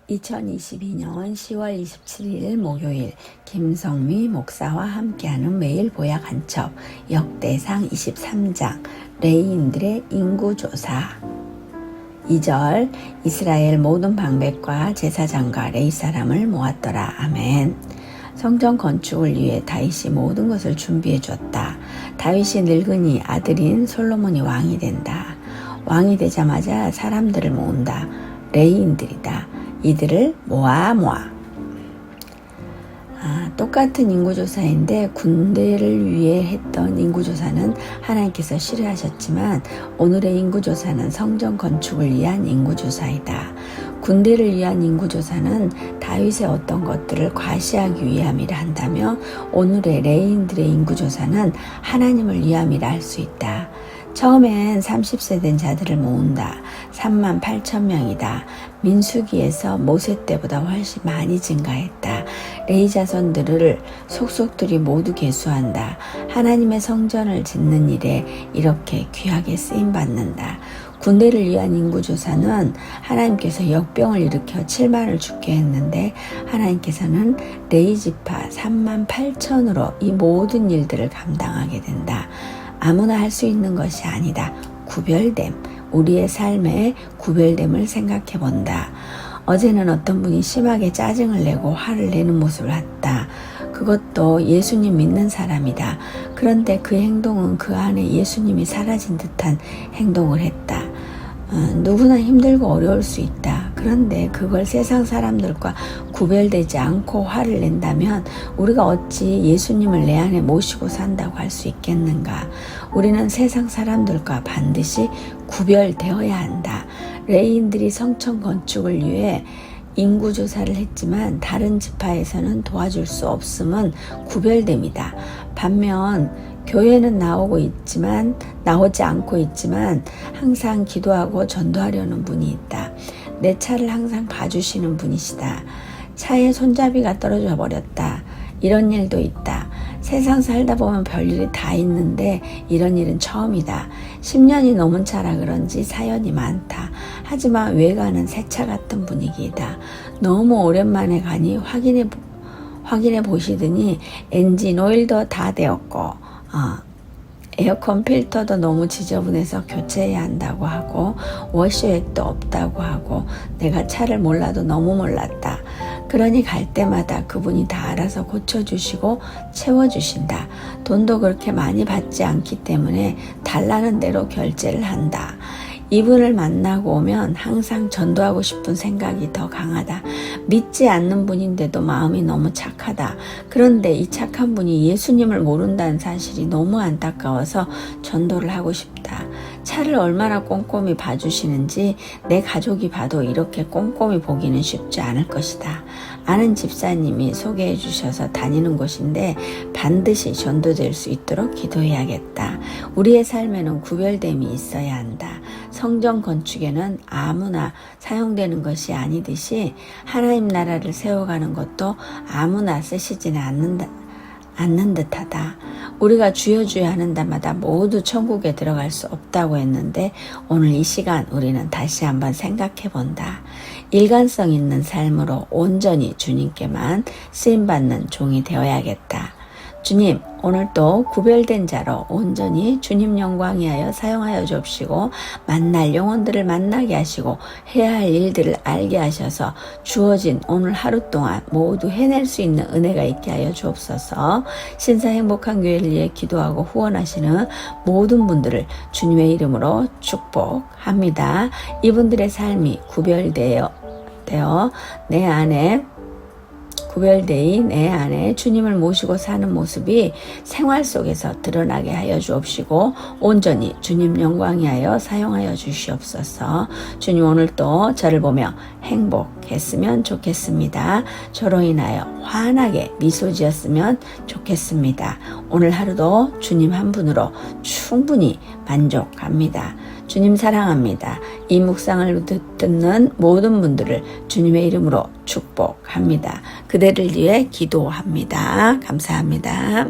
2022년 10월 27일 목요일 김성미 목사와 함께하는 매일 보약 한첩 역대상 23장 레위인들의 인구조사 2절 이스라엘 모든 방백과 제사장과 레위 사람을 모았더라. 아멘. 성전 건축을 위해 다윗이 모든 것을 준비해 줬다. 다윗이 늙으니 아들인 솔로몬이 왕이 된다. 왕이 되자마자 사람들을 모은다. 레위인들이다. 이들을 모아 똑같은 인구조사인데 군대를 위해 했던 인구조사는 하나님께서 싫어하셨지만 오늘의 인구조사는 성전 건축을 위한 인구조사이다. 군대를 위한 인구조사는 다윗의 어떤 것들을 과시하기 위함이라 한다며 오늘의 레위인들의 인구조사는 하나님을 위함이라 할 수 있다. 처음엔 30세 된 자들을 모은다. 38,000명이다. 민수기에서 모세 때보다 훨씬 많이 증가했다. 레위 자손들을 속속들이 모두 계수한다. 하나님의 성전을 짓는 일에 이렇게 귀하게 쓰임받는다. 군대를 위한 인구조사는 하나님께서 역병을 일으켜 7만을 죽게 했는데 하나님께서는 레위 지파 38,000으로 이 모든 일들을 감당하게 된다. 아무나 할 수 있는 것이 아니다. 구별됨, 우리의 삶의 구별됨을 생각해 본다. 어제는 어떤 분이 심하게 짜증을 내고 화를 내는 모습을 봤다. 그것도 예수님 믿는 사람이다. 그런데 그 행동은 그 안에 예수님이 사라진 듯한 행동을 했다. 누구나 힘들고 어려울 수 있다. 그런데 그걸 세상 사람들과 구별되지 않고 화를 낸다면 우리가 어찌 예수님을 내 안에 모시고 산다고 할 수 있겠는가? 우리는 세상 사람들과 반드시 구별되어야 한다. 레위인들이 성전 건축을 위해 인구조사를 했지만 다른 지파에서는 도와줄 수 없음은 구별됨이다. 반면 교회는 나오지 않고 있지만 항상 기도하고 전도하려는 분이 있다. 내 차를 항상 봐주시는 분이시다. 차에 손잡이가 떨어져 버렸다. 이런 일도 있다. 세상 살다 보면 별일이 다 있는데 이런 일은 처음이다. 10년이 넘은 차라 그런지 사연이 많다. 하지만 외관은 새 차 같은 분위기이다. 너무 오랜만에 가니 확인해 보시더니 엔진 오일도 다 되었고 에어컨 필터도 너무 지저분해서 교체해야 한다고 하고 워시액도 없다고 하고 내가 차를 몰라도 너무 몰랐다. 그러니 갈 때마다 그분이 다 알아서 고쳐주시고 채워주신다. 돈도 그렇게 많이 받지 않기 때문에 달라는 대로 결제를 한다. 이분을 만나고 오면 항상 전도하고 싶은 생각이 더 강하다. 믿지 않는 분인데도 마음이 너무 착하다. 그런데 이 착한 분이 예수님을 모른다는 사실이 너무 안타까워서 전도를 하고 싶다. 차를 얼마나 꼼꼼히 봐주시는지 내 가족이 봐도 이렇게 꼼꼼히 보기는 쉽지 않을 것이다. 아는 집사님이 소개해 주셔서 다니는 곳인데 반드시 전도될 수 있도록 기도해야겠다. 우리의 삶에는 구별됨이 있어야 한다. 성전 건축에는 아무나 사용되는 것이 아니듯이 하나님 나라를 세워가는 것도 아무나 쓰시지는 않는 듯하다. 우리가 주여 주여 하는 데마다 모두 천국에 들어갈 수 없다고 했는데 오늘 이 시간 우리는 다시 한번 생각해 본다. 일관성 있는 삶으로 온전히 주님께만 쓰임받는 종이 되어야겠다. 주님, 오늘도 구별된 자로 온전히 주님 영광 위하여 사용하여 주옵시고 만날 영혼들을 만나게 하시고 해야 할 일들을 알게 하셔서 주어진 오늘 하루 동안 모두 해낼 수 있는 은혜가 있게 하여 주옵소서. 신사 행복한 교회를 위해 기도하고 후원하시는 모든 분들을 주님의 이름으로 축복합니다. 이분들의 삶이 구별되어 내 안에 주님을 모시고 사는 모습이 생활 속에서 드러나게 하여 주옵시고 온전히 주님 영광 위하여 사용하여 주시옵소서. 주님 오늘도 저를 보며 행복했으면 좋겠습니다. 저로 인하여 환하게 미소 지었으면 좋겠습니다. 오늘 하루도 주님 한 분으로 충분히 만족합니다. 주님 사랑합니다. 이 묵상을 듣는 모든 분들을 주님의 이름으로 축복합니다. 그대를 위해 기도합니다. 감사합니다.